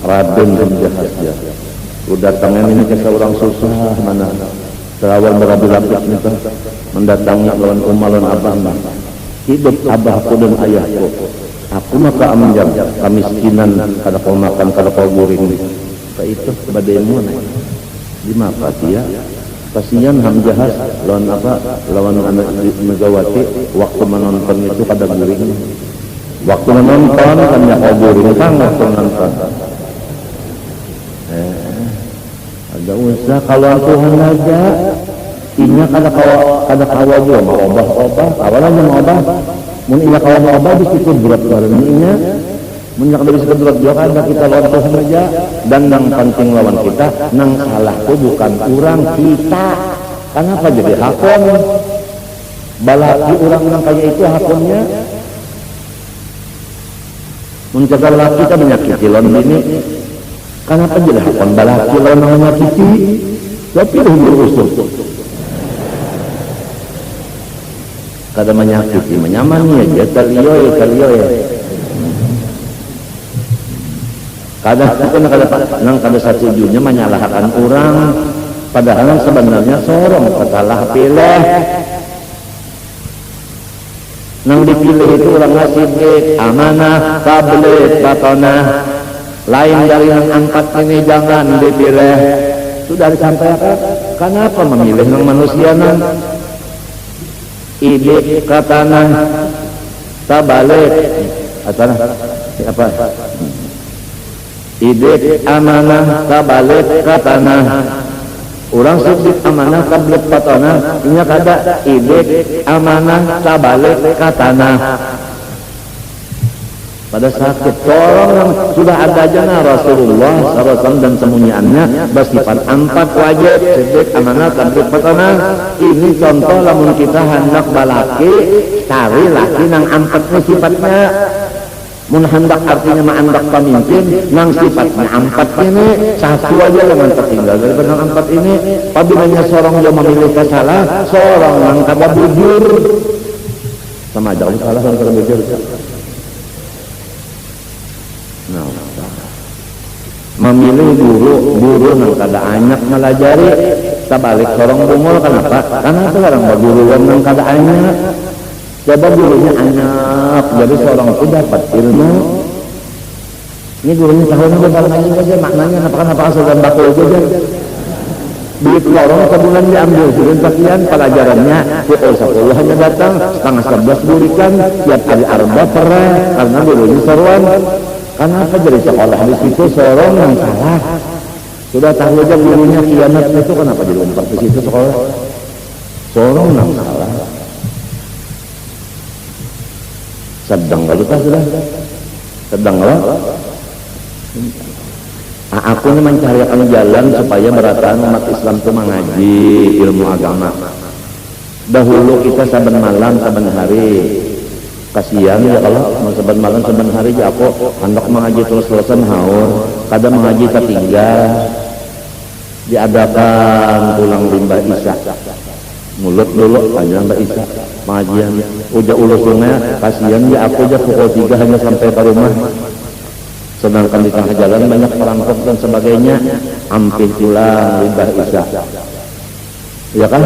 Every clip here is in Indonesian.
Raden Hamjahasya datangnya ini ke seorang susah mana terawal berabi-lapis itu mendatangi lawan umalan abah hidup abahku dan ayahku aku maka amjam kemiskinan kada kau makan kada kau guring itu badaimu di maka dia kasihan Hamjahas lawan lawan anak Megawati waktu menonton itu kada guring waktu menonton kan ya kau guring kan waktu menonton ada usah kalau Tuhan aja inya kada kawa juga mau obah awalannya mau obah mun inya kawa mau obah bisa kudrat bareng inya mun nya kada bisa kudrat juga kada kita lawan Tuhan aja dan nang penting lawan kita nang salah tu bukan kurang kita kenapa jadi hakon balaki orang nang kaya itu hakonnya mun jaga laki kita menyakiti lawan bini kenapa jadi hakon balaki lawan nang menyakiti tapi dah diurus kada menyakiti menyamani aja kaliyoy kada nang kada satujunya menyalahkan orang padahal sebenarnya sorong salah pilih nang dipilih itu orang ngasih amanah tabligh batonah lain dari yang angkat ini jangan dipilih sudah disampaikan kenapa memilih nang manusia nang ide katana tabalik atana apa ide amanah tabalik katana orang subjek amanah tabalik katana ini kada ide amanah tabalik katana pada saat tolong yang sudah ada jana Rasulullah SAW dan semuanya bersifat 4 wajib subjek amanah tablik patana ini contoh lamun kita hendak balaki cari laki nang 4 sifatnya mun hendak artinya mengandak pemimpin nang sifatnya 4 ini satu aja yang tertinggal daripada nang 4 ini apabila seorang yang memilih salah seorang yang kada bujur sama aja salah yang kada bujur memilih guru nang kada anyak melajari tabalik sorong bungol kenapa orang berguruan nang kada anyak coba gurunya anyak jadi seorang itu dapat ilmu ini gurunya tahunnya bakal ngaji aja maknanya apakah asal bakul aja duit lorong sebulan diambil sudah sekian pelajarannya pukul 10 hanya datang setengah 11 burikan tiap hari arba perah karena gurunya seruan kenapa jadi sekolah di situ seorang yang salah sudah tahu aja gurunya kiamat itu kenapa jadi umpat di situ sekolah seorang yang salah sedang kalau sudah sedang lah aku ini mencarikan jalan supaya berataan umat Islam itu mengaji ilmu agama dahulu kita saben malam saben hari kasihan ya kalau saben malam saben hari ya aku hendak mengaji terus terusan haur kadang mengaji ketinggal diadakan pulang limbah isya mulut dulu panjang mbak isya pengajian udah ulusnya kasihan ya aku aja pukul 3 hanya sampai ke rumah sedangkan di tengah jalan banyak perampok dan sebagainya hampir pulang limbah isya ya kan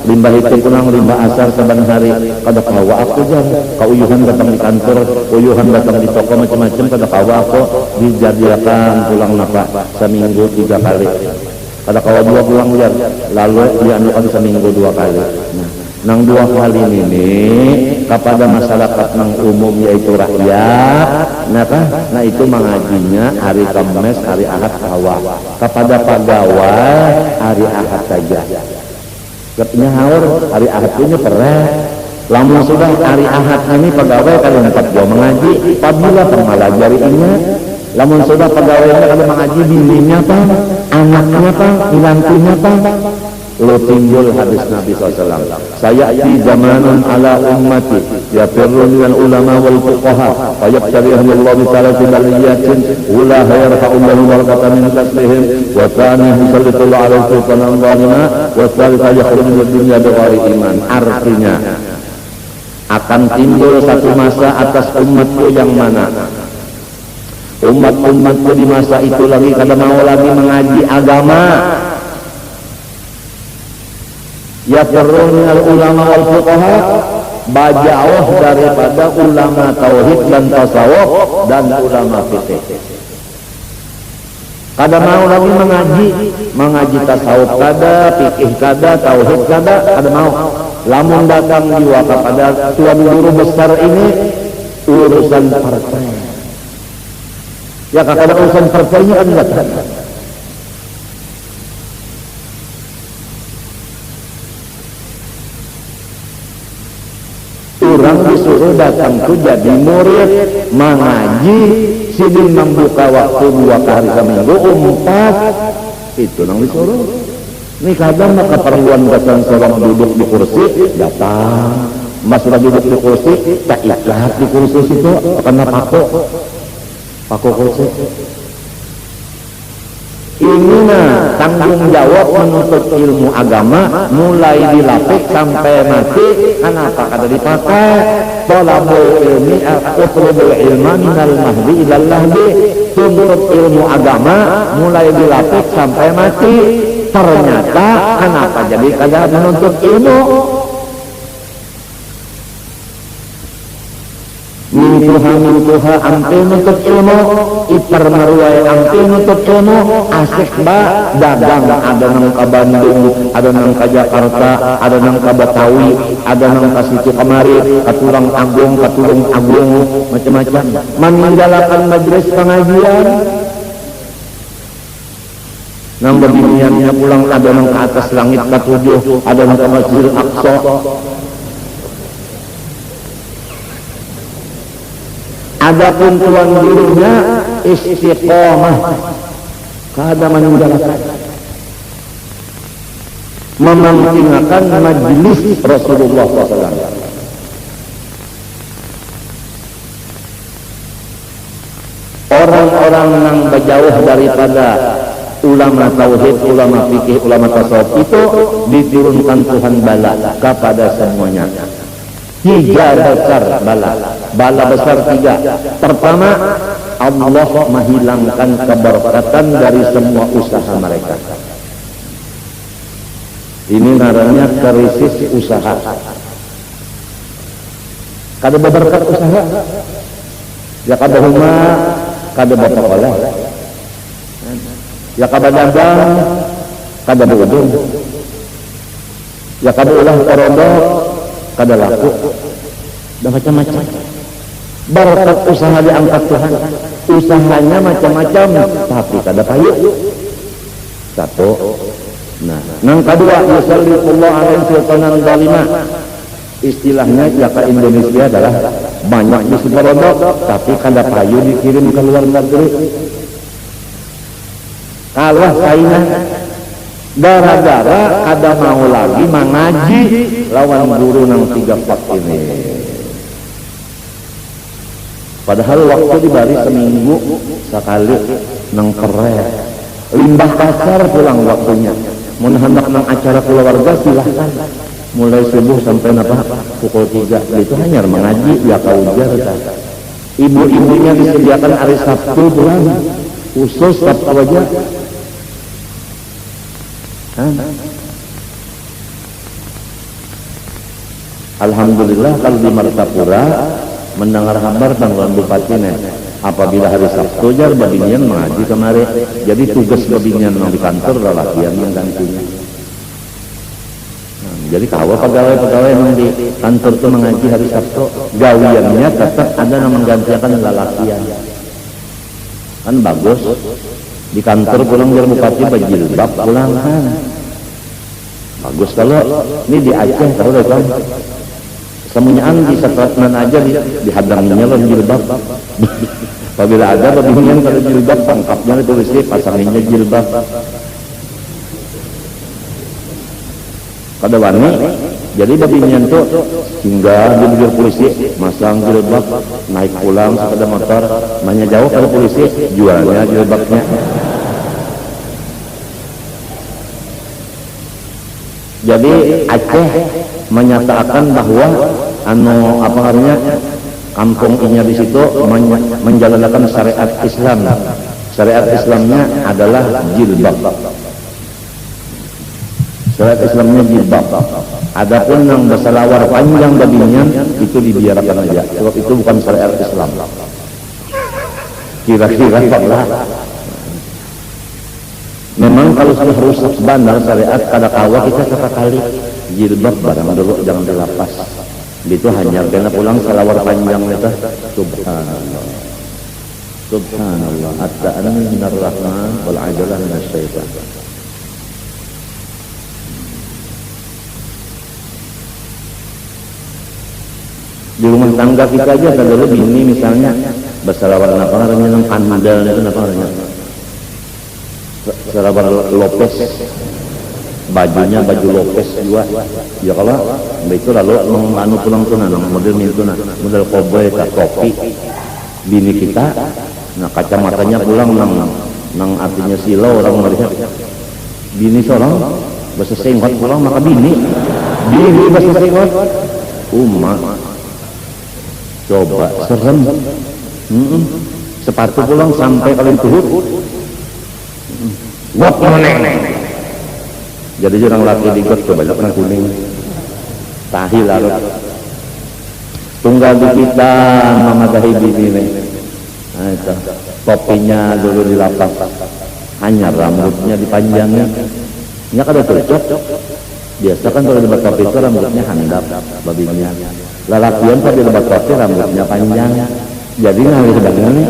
limbah itu kurang limbah asar saban hari kada kawa aku aja kauyuhan datang di kantor uyuhan datang di toko macam-macam kada kawa aku dijadikan pulang napa seminggu 3 kali kada kawa 2 pulang liar lalu dianukan seminggu 2 kali nang 2 kali ini kepada masyarakat nang umum yaitu rakyat nah itu mengajinya hari Kamis hari Ahad kawa kepada pegawai hari Ahad saja katanya haur hari Ahad punya perah lamun sudah hari Ahad ini pegawai kalau dapat jauh mengaji apabila pengalajari ini lamun sudah pegawainya kalau mengaji bininya apa anaknya apa ilantinya apa lo timbul hadis Nabi SAW sayati zamanun ala ummati yafirru minal ulama wal fuqaha fayabtari ahlillahi ta'ala bibaliyatin ulaha yarfa'ullahu barakatan min taslihim wa thanihi sallallahu alaihi sultanan zalima wa thalith yakhruju min dunya bighairi iman artinya akan timbul satu masa atas umatku yang mana umat-umatku di masa itu lagi kada mau lagi mengaji agama. Ya perlunya ulama wal fuqaha bajauh daripada ulama tauhid dan tasawuf dan ulama fikih. Kada mau lagi mengaji tasawuf kada, fikih kada, tauhid kada mau. Lamun datang jiwa kepada tuan guru besar ini urusan partai. Ya kada urusan partainya kan datang. Orang disuruh datang tu jadi murid mengaji sidin membuka waktu 2 hari seminggu 4 itu nang disuruh. Ini kadang maka keperluan datang seorang duduk di kursi datang, mas sudah duduk di kursi tak ikat di kursi situ karena paku kursi. Ini tanggung jawab menuntut ilmu agama mulai dilapik sampai mati. Kenapa kada dipakai? Thalabul ilmi utlubul ilma minal mahdi ilal lahdi. Tuntut ilmu agama mulai dilapik sampai mati. Ternyata kenapa jadi kada menuntut ilmu? Mintuha ampil nuntut ilmu, ipar meruai ampil nuntut ilmu, asik ba dagang ada nang ka Bandung, ada nang ka Jakarta, ada nang ka Betawi, ada nang ka situ kemari, katulung agung, macam-macam. Meninggalkan majelis pengajian, nang beginiannya pulang ada nang ke atas langit ke-7, ada nang ke Masjidil Aqsa. Adapun tuan gurunya istiqomah, kada meninggalkan, mementingkan majlis Rasulullah SAW. Orang-orang yang berjauh daripada ulama tauhid, ulama fikih, ulama tasawuf itu diturunkan Tuhan bala kepada semuanya. 3 besar bala besar 3. Pertama, Allah menghilangkan keberkatan dari semua usaha mereka. Ini namanya krisis usaha. Kada berberkat usaha, ya kada huma, kada beroleh, ya kada dagang, kada berudung, ya kada ulah korodok, kada laku, dan macam-macam. Berkat usaha diangkat Tuhan, usahanya macam-macam, tapi kada payu. 1. Nah, yang kedua, yusallitullah alaihi sultanan zalimah. Istilahnya ya ke Indonesia adalah banyak di Sebarodok, tapi kada payu dikirim ke luar negeri. Kalah saingan. Gara-gara kada mau lagi mengaji lawan guru nang 3 pak ini. Padahal waktu dibari seminggu sekali nang kere. Limbah kasar pulang waktunya. Mun hendak nang acara keluarga silahkan. Mulai subuh sampai pukul 3. Itu hanya mengaji ya kaujar. Ibu-ibunya disediakan hari Sabtu pulang. Khusus Sabtu aja. Alhamdulillah kalau di Martapura mendengar kabar tanggal bupati apabila hari Sabtu jar babinian mengaji kemari, jadi tugas babinian di kantor lelakian yang gantinya. Jadi kalau pegawai yang di kantor itu mengaji hari Sabtu, gawiannya tetap ada yang menggantikan lelakian. Kan bagus. Di kantor pulang dari bupati berjilbab pulang kan. Bagus kalau ini di Aceh tahu deh kan. Semuanya di Sekretman aja dihadanginya loh jilbab. Apabila ada babinian kalau jilbab pangkapnya ditulis pasanginnya jilbab. Kada wani, jadi babinian tuh hingga di bibir polisi masang jilbab, naik pulang sepeda motor, banyak jauh kalau polisi jualnya jilbabnya. Jadi Aceh menyatakan bahwa kampung inya di situ menjalankan syariat Islam. Syariat Islamnya adalah jilbab. Syariat Islamnya jilbab. Adapun yang berselawar panjang babinya itu dibiarkan aja. Sebab itu bukan syariat Islam. Kira-kira lah. Memang kalau sudah rusak bandar syariat kada kawa kita sekali jilbab barang dulu jangan dilepas. Itu hanya kena pulang selawar panjang itu. Subhanallah. Subhanallah. At-ta'anni minar rahman wal 'ajalah minasy syaitan. Di rumah tangga kita aja kalau bini misalnya berselawar apa namanya pandal itu apa namanya? Selawar Lopez. Bajunya baju Lopez juga. Ya kalau itu lalu anu pulang tuh model itu model cowboy topi bini kita. Nah kacamatanya pulang nang artinya silau orang melihat bini seorang bahasa senggot pulang maka bini bahasa senggot coba serem. Sepatu pulang sampai kalian tuhut wap meneng. Jadi orang laki di got kebanyakan kuning tahi larut tunggal di kita memadahi bini nih. Nah itu topinya dulu dilapas hanya rambutnya dipanjangnya ini kada cocok. Biasa kan kalau debat topi itu rambutnya handap babinya. Lalakian pada debat topi rambutnya panjang. Jadi ngalih sebagainya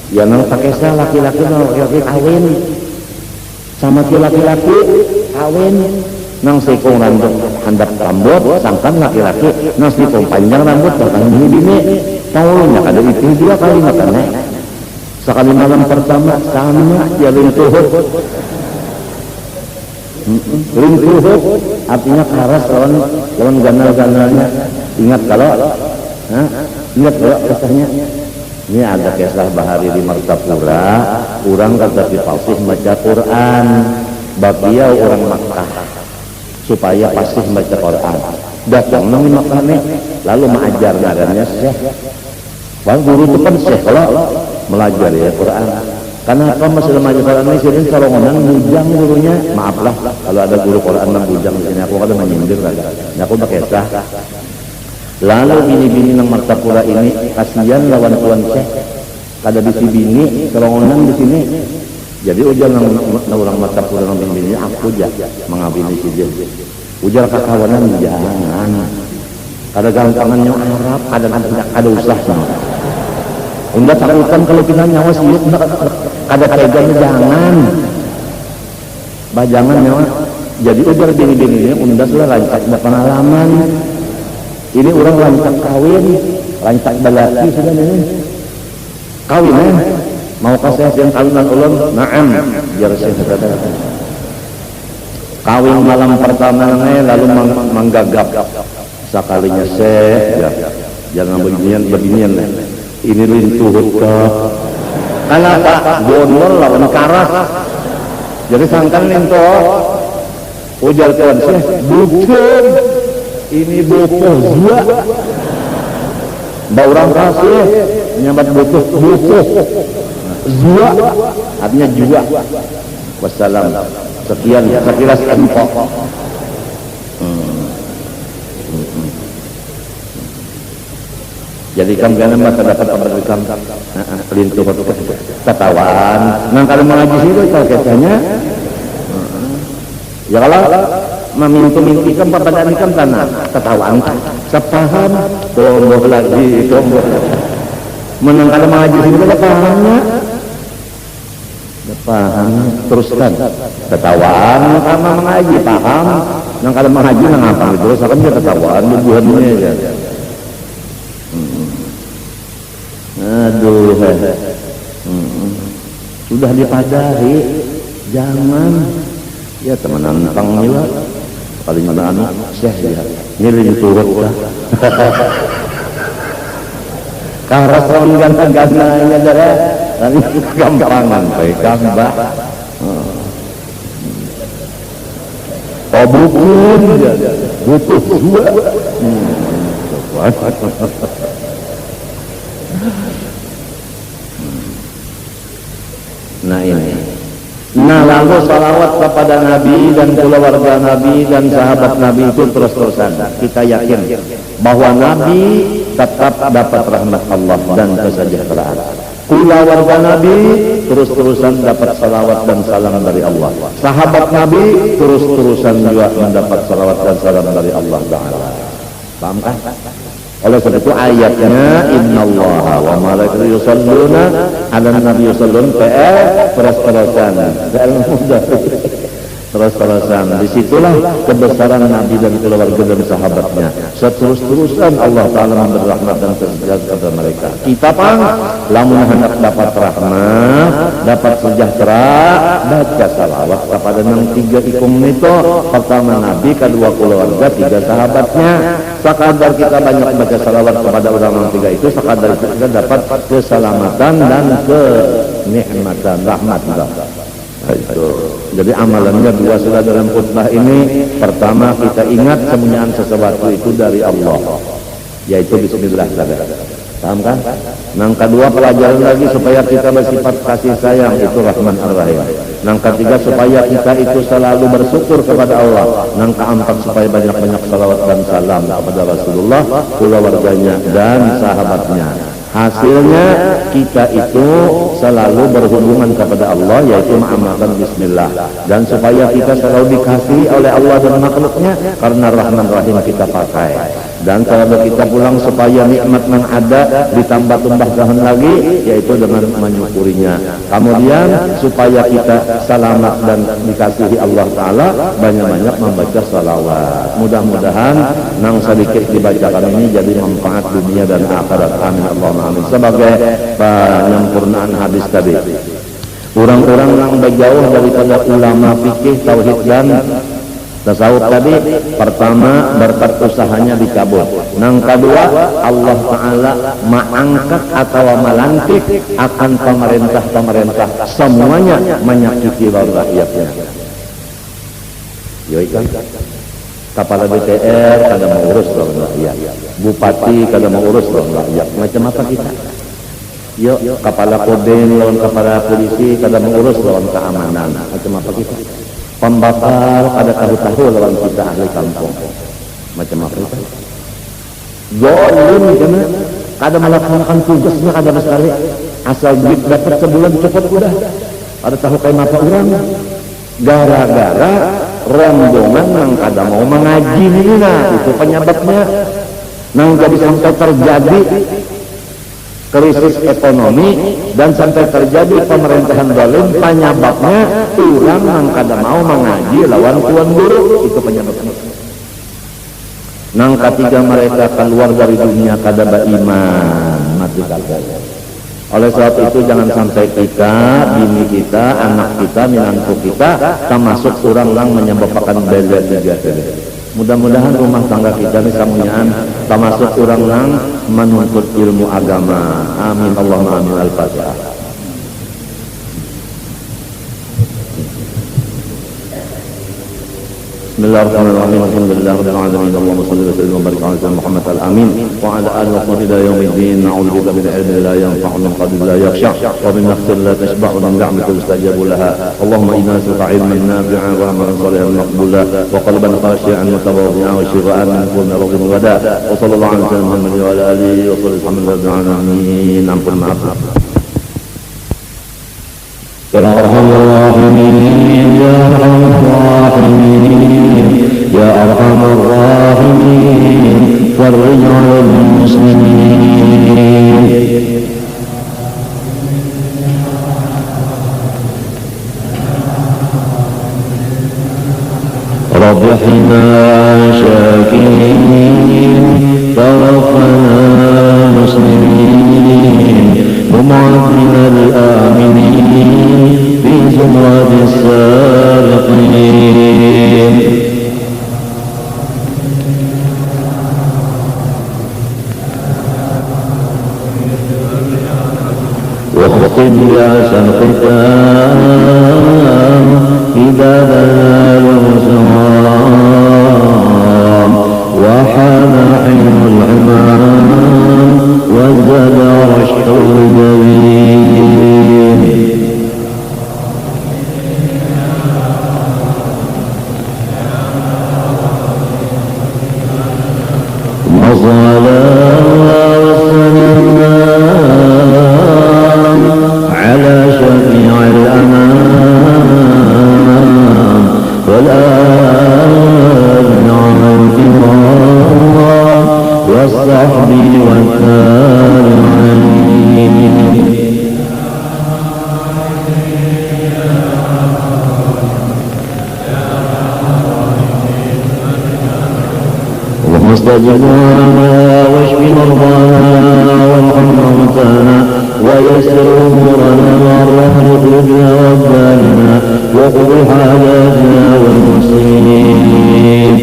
ya nang pakai laki-laki kawin sama si laki-laki kawin nang sekong rambut handap rambut sangkan laki-laki nang sekong panjang rambut datang bini tahunya kada itu juga kali makanya sekali malam pertama sama dia lintuhut artinya karas lawan ganal-ganalnya. Ingat kalau kisahnya ini ada kisah Bahari di Martapura orang kata fasih baca Quran bagiau orang Makkah supaya fasih baca Quran datang nang Makkah lalu mengajar ngarannya Syekh. Wah guru itu kan Syekh kalau belajar ya Quran. Karena apa masih lemah Quran ini sini colongan bujang gurunya. Maaflah kalau ada guru Quran yang bujang di sini aku kadang menyindir lagi. Aku pakai sah. Lalu bini-bini nang Martapura ini kasihan lawan tuan Syekh. Kada bisi bini colongan di sini. Jadi ujar nang orang Martapura nang bini aku aja mengabini si dia. Ujar kakawanan jangan. Kada gampangannya Arab, kada usah sama. Unda takutan kalau kita nyawa siut kada teganya jangan. Bajangan nyawa. Jadi ujar bini-bini ini unda sudah lancak berpengalaman. Ini orang lancak kawin, lancak balaki sudah ini. Kawin mau kasih yang kawinan ulun, na'am. Biar saya kata. Kawin malam pertama lalu menggagap. Sekalinya ya jangan beginian. Ini lintuhut kenapa? Gondol lawan karas. Jadi sangkan lintuh. Ujar tuan Syekh, bukan. Ini butuh zua. Mbak orang kasih menyambat butuh zua. Artinya jua. Wassalam. Sekian sekilas empok. Jadi kamu kan terdapat pemberikan lintuh ketawaan. Nah kalau mengaji situ kalau katanya, ya kalau memintu-mintikan pertanyaan ikan tanah ketawaan kan, sepaham, tomboh lagi, tomboh. Menang kalau mengaji situ kita pahamnya, paham teruskan ketawaan sama mengaji paham. Nah kalau mengaji nang apa terus akan dia ketawaan bubuhannya aja. Aduh, sudah dipadari, jangan ya teman-teman panggil paling mana anak Syekh ya, ini turut lah. Karas orang ganteng-gantengnya darah, nanti gampangan, baik mbak. Oh bukan, butuh dua. Nah ini. Nah lalu salawat kepada Nabi dan keluarga Nabi dan sahabat Nabi itu terus-terusan. Kita yakin bahwa Nabi tetap dapat rahmat Allah dan kesejahteraan. Keluarga Nabi terus-terusan dapat salawat dan salam dari Allah. Sahabat Nabi terus-terusan juga mendapat salawat dan salam dari Allah Ta'ala. Paham kan? Oleh sebab itu ayatnya innallaha wa malaikatahu yusholluna 'alan nabi yushollun terus-terusan. Terus-terusan. Disitulah kebesaran Nabi dan keluarga dan sahabatnya. Seterus-terusan Allah Ta'ala memberi rahmat dan sejahtera kepada mereka. Kita pun lamun hendak dapat rahmat, dapat sejahtera, baca salawat kepada yang tiga ikung itu. Pertama Nabi, kedua keluarga, tiga sahabatnya. Sekadar kita banyak baca salawat kepada orang tiga itu, sekadar kita dapat keselamatan dan kenikmatan, rahmat. Itu. Jadi amalannya dua sudah dalam khutbah ini. Pertama kita ingat semuanya sesuatu itu dari Allah, yaitu bismillah. Paham kan? Yang kedua pelajaran lagi supaya kita bersifat kasih sayang, itu Rahman Ar-Rahim. Yang ketiga supaya kita itu selalu bersyukur kepada Allah. Yang keempat supaya banyak-banyak salawat dan salam kepada Rasulullah, keluarganya dan sahabatnya. Hasilnya kita itu selalu berhubungan kepada Allah, yaitu mengamalkan bismillah. Dan supaya kita selalu dikasihi oleh Allah dan makhluknya karena Rahman Rahim kita pakai. Dan kalau kita pulang supaya nikmat yang ada ditambah-tambahkan lagi, yaitu dengan menyukurinya. Kemudian supaya kita selamat dan dikasihi Allah Ta'ala, banyak-banyak membaca salawat. Mudah-mudahan yang sedikit dibacakan ini jadi manfaat dunia dan akhirat. Amin Allahumma amin. Sebagai penyempurnaan hadis tadi, orang-orang yang berjauh daripada ulama fikih, tauhid dan tasawuf tadi, pertama berkat usahanya dicabut. Yang kedua, Allah Ta'ala mengangkat atau melantik akan pemerintah-pemerintah semuanya menyakiti rakyatnya. Yoi kan? Kepala DPR kada mau urus rakyat, bupati kada mau urus rakyat, macam apa kita? Yuk, kepala Kodim lawan kepala polisi kada mau urus lawan keamanan, macam apa kita? Pembakar ada tahu-tahu lawan kita ahli kampung, macam apa kita? Zolim karena kada melaksanakan tugasnya kada sekali, asal duit dapat sebulan cukup udah. Ada tahu kayak apa orang? Gara-gara rombongan yang kada mau mengaji ini, nah itu penyebabnya. Nang jadi sampai terjadi krisis ekonomi dan sampai terjadi pemerintahan zalim, penyebabnya orang yang kada mau mengaji lawan tuan guru, itu penyebabnya. Nang ketiga mereka keluar dari dunia kada beriman, mati kagak. Oleh sebab itu jangan sampai kita, bini kita, anak kita, minantu kita termasuk orang yang menyebabkan bela tiga. Mudah-mudahan rumah tangga kita ini semuanya termasuk orang yang menuntut ilmu agama. Amin Allahumma amin. Al-Fatihah. Bismillahirrahmanirrahim. Alhamdulillahirabbil alamin. Allahumma shalli wa sallim wa barik ala sayyidina Muhammad al-amin wa ala alihi wa sahbihi ila yaumiddin. Na'udzubika min ilmin la yanfa'u min qalbin la yakhsha wa min nafsin la tashba'u min ni'matin tustajabu laha. Allahumma inna nas'aluka 'ilman nafi'an wa 'amalan salihan maqbula wa qalban khashi'an mutawaddi'an wa shifaa'an min kulli ghadin wa da'. Wa sallallahu ala sayyidina Muhammad wa ala alihi wa sahbihi alhamdulillahi. Ampun maaf. Ya Arhamar Rahimin, Ya Arhamar Rahimin, Ya Arhamar Rahimin, farij 'alal muslimin. Rabbi hina syakirin, tawaffana muslimin, ومعافنا الآمنين في زمرة السابقين. واختم بأحسن الختام إذا بلغ السلام وحان حين العمام وزاد رشد والتابعين اللهم استجب لنا واشف مرضانا وارحم موتانا ويسر امورنا وارحم قلوبنا وابداننا وقض حاجاتنا والمسلمين.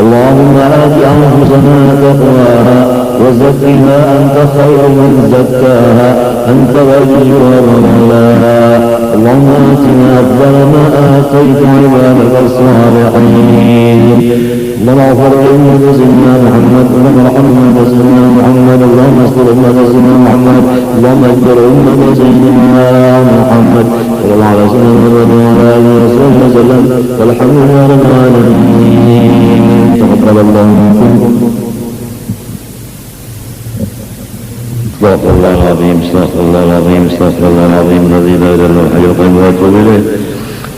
اللهم آت أنفسنا تقواها وزكها أنت خير من زكاها أنت وليها ومولاها. اللهم آتنا أفضل ما آتيت عبادك الصالحين. اللهم اغفر لأمة سيدنا محمد اللهم ارحم أمة سيدنا محمد اللهم استر أمة سيدنا محمد اللهم اجبر أمة سيدنا محمد صلى الله عليه وسلم وعلى آله وصحبه وسلم والحمد لله رب العالمين. تقبل الله منكم. استغفر الله العظيم استغفر الله العظيم استغفر الله العظيم الذي لا إله إلا الحي القيوم وأتوب إليه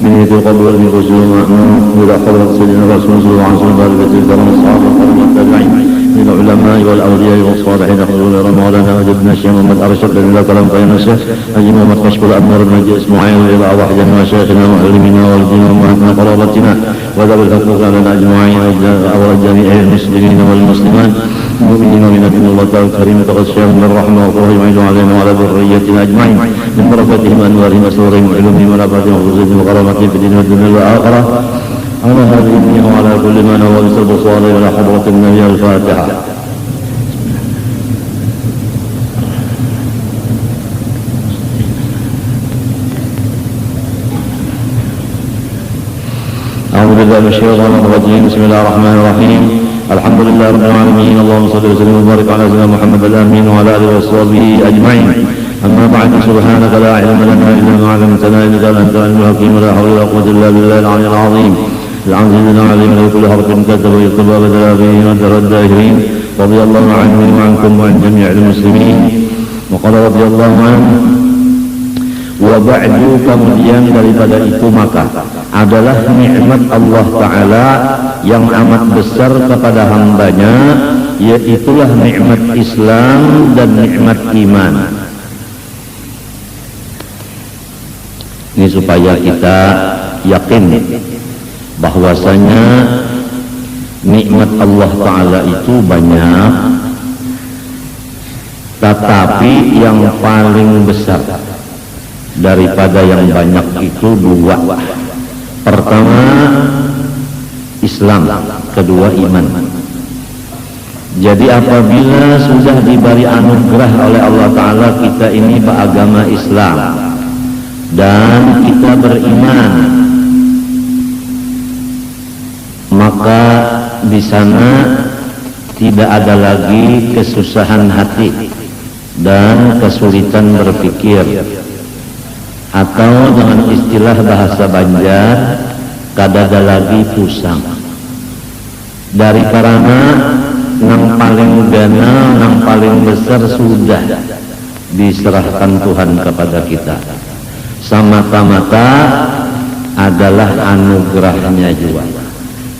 من يد القبر من خشوع المأمون إلى حضرة سيدنا رسول الله صلى الله عليه وسلم بارك الكرام الصحابة الكرام والتابعين من العلماء والأولياء والصالحين حضور مولانا وجدنا الشيخ محمد أرشد لله كلام خير الشيخ أجي محمد كشف الأنوار المجيء اسماعيل إلى أرواح جميع مشايخنا ومعلمنا والدين وأمهاتنا قرابتنا وذوي الحقوق علينا أجمعين أولاد جميع المسلمين والمسلمات المؤمنين من دين الله تعالى الكريم تغشاهم من الرحمة والله يعيد علينا وعلى ذريتنا أجمعين من بركاتهم وأنوارهم وسرورهم وعلومهم ونفعتهم وخصوصهم وكرامتهم في الدين والدنيا والآخرة على هذه الدنيا وعلى كل ما نوى بسبب صالح إلى حضرة النبي. الفاتحة. أعوذ بالله من الشيطان الرجيم. بسم الله الرحمن الرحيم. الحمد لله رب العالمين. اللهم صل وسلم وبارك على سيدنا محمد الأمين وعلى آله وصحبه أجمعين. أما بعد سبحانك لا علم لنا إلا ما علمتنا إنك أنت العليم الحكيم ولا حول ولا قوة إلا بالله العلي العظيم. العظيم العظيم له كل حرف كتب ويكتب بدل به ودر الداهرين. رضي الله عنه وعنكم وعن جميع المسلمين. وقال رضي الله عنه wa ba'du, kemudian daripada itu maka adalah nikmat Allah Ta'ala yang amat besar kepada hambanya, yaitulah nikmat Islam dan nikmat iman. Ini supaya kita yakin bahwasanya nikmat Allah Ta'ala itu banyak, tetapi yang paling besar daripada yang banyak itu dua. Pertama Islam, kedua iman. Jadi apabila sudah diberi anugerah oleh Allah Ta'ala kita ini beragama Islam dan kita beriman, maka di sana tidak ada lagi kesusahan hati dan kesulitan berpikir, atau dengan istilah bahasa Banjar kadada lagi pusang. Dari karena yang paling gana, yang paling besar sudah diserahkan Tuhan kepada kita. Semata-mata adalah anugerahnya juga.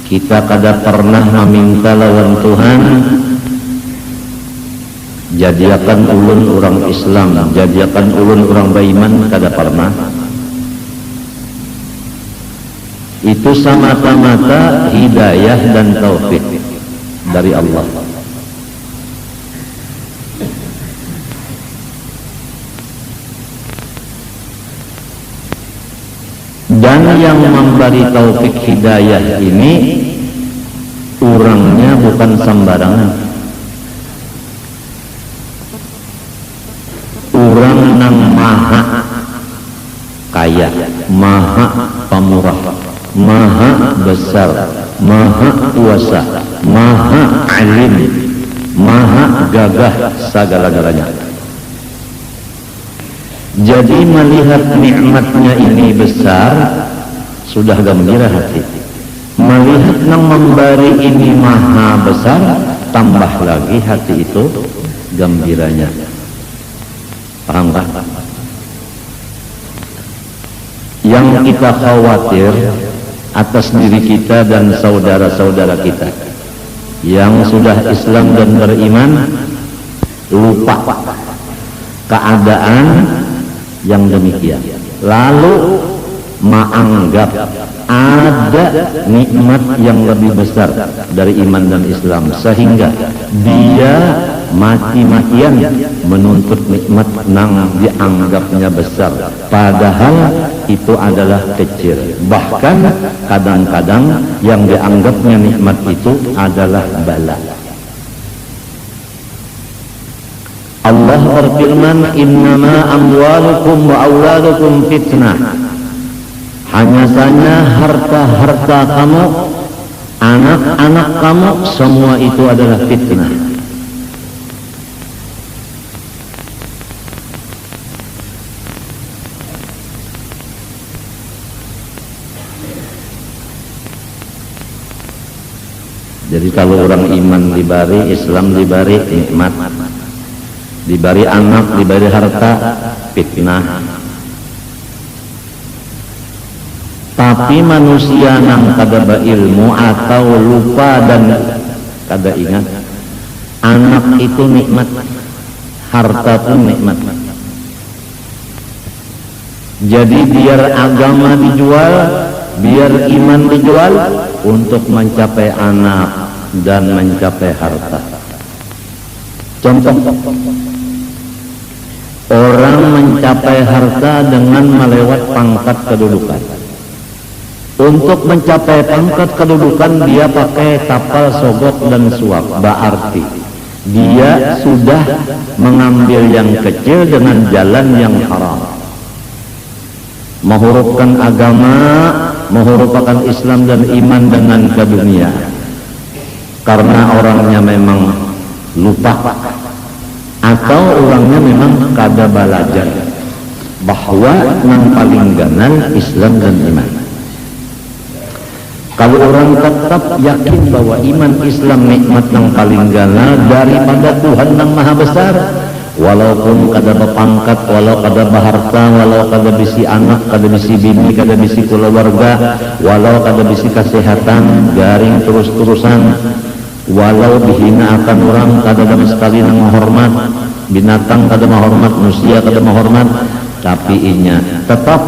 Kita kada pernah meminta lawan Tuhan, jadiakan ulun orang Islam, jadiakan ulun orang beriman, kada pernah. Itu semata-mata hidayah dan taufik dari Allah. Dan yang memberi taufik hidayah ini orangnya bukan sembarangan. Orang yang maha kaya, maha pemurah, maha besar, maha kuasa, maha alim, maha gagah segala-galanya. Jadi melihat nikmatnya ini besar, sudah gembira hati. Melihat yang memberi ini maha besar, tambah lagi hati itu gembiranya. Paham kan? Yang kita khawatir atas diri kita dan saudara-saudara kita yang sudah Islam dan beriman, lupa keadaan yang demikian, lalu menganggap ada nikmat yang lebih besar dari iman dan Islam, sehingga dia mati-matian menuntut nikmat yang dianggapnya besar, padahal itu adalah kecil. Bahkan kadang-kadang yang dianggapnya nikmat itu adalah bala. Allah berfirman, innama amwalukum wa auladukum fitnah. Hanya saja harta-harta kamu, anak-anak kamu, semua itu adalah fitnah. Jadi kalau orang iman diberi, Islam diberi nikmat, diberi anak, diberi harta, fitnah. Tapi manusia nang kada berilmu atau lupa dan kada ingat, anak itu nikmat, harta pun nikmat. Jadi biar agama dijual, biar iman dijual untuk mencapai anak dan mencapai harta. Contoh, orang mencapai harta dengan melewat pangkat kedudukan. Untuk mencapai pangkat kedudukan dia pakai tapal, sogok dan suap. Berarti dia sudah mengambil yang kecil dengan jalan yang haram, menghurufkan agama, menghurufkan Islam dan iman dengan ke dunia. Karena orangnya memang lupa atau orangnya memang kada belajar bahwa yang paling ganan Islam dan iman. Kalau orang tetap yakin bahwa iman Islam nikmat yang paling gana daripada Tuhan yang maha besar, walaupun kada berpangkat, walau kada berharta, walau kada bisi anak, kada bisi bini, kada bisi keluarga, walau kada bisi kesehatan garing terus-terusan, walau dihina akan orang, kada sama sekali yang menghormat, binatang kada menghormat, manusia kada menghormat, tapi inya tetap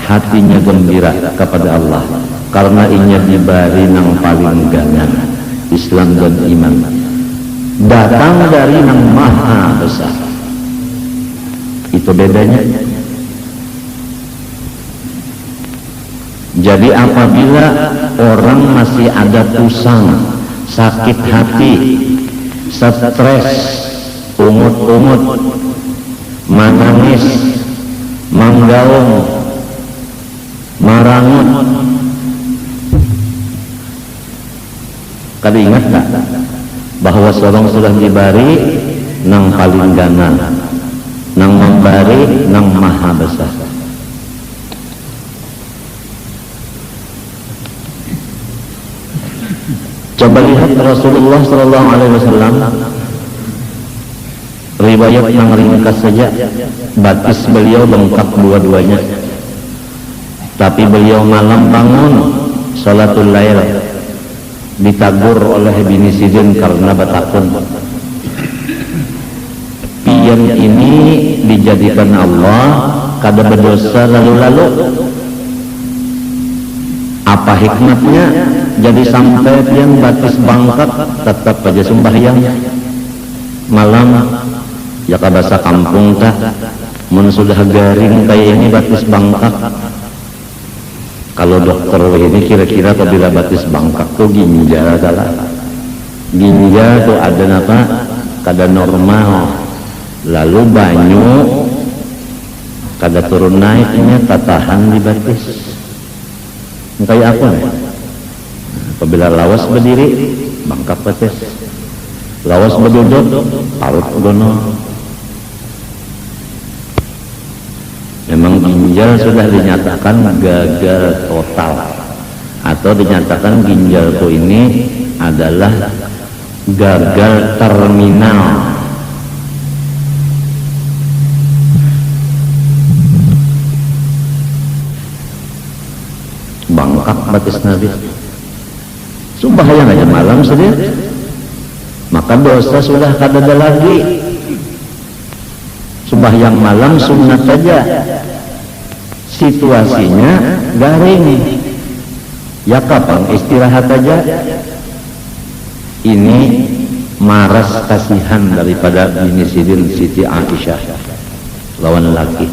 hatinya gembira kepada Allah karena inya diberi yang paling gana, Islam dan iman, datang dari yang maha besar. Itu bedanya. Jadi apabila orang masih ada pusang, sakit hati, stres, umut-umut, menangis, menggaung, marangut, kada ingat tak bahwa seorang sudah diberi nang paling gana, nang memberi nang maha besar. Coba lihat Rasulullah Sallallahu Alaihi Wasallam, riwayat yang ringkas saja, batis beliau lengkap dua-duanya, tapi beliau malam bangun salatul lail, ditagur oleh bini Sidin karena batakun. Pian ini dijadikan Allah kada berdosa lalu-lalu. Apa hikmatnya? Jadi sampai pian batis bangkat tetap aja sembahyang malam, ya kabasa kampung tah mun sudah garing kayak ini batis bangkat. Kalau dokter ini kira-kira apabila batis bangkak tuh ginjal adalah ginjal tuh ada apa? Kada normal, lalu banyu kada turun naiknya tatahan di batis. Kayak apa nih? Apabila lawas berdiri bangkak batis, lawas berduduk parut gono. Memang ginjal sudah dinyatakan gagal total, atau dinyatakan ginjalku ini adalah gagal terminal. Bangkak batis Nabi, sumpah yang aja malam sendiri, maka dosa sudah kada ada lagi. sembahyang malam sunat saja, situasinya garing, ya kapan istirahat aja. Ini maras kasihan daripada bini Sidin Siti Aisyah lawan laki.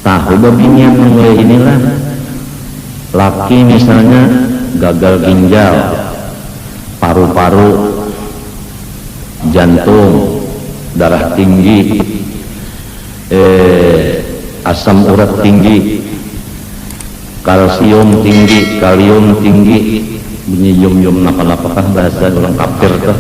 Tahu begini yang mulai inilah laki misalnya gagal ginjal, paru-paru, jantung, darah tinggi, asam urat tinggi, kalsium tinggi, kalium tinggi, bunyi yum-yum apa-apakah bahasa orang kafir tuh.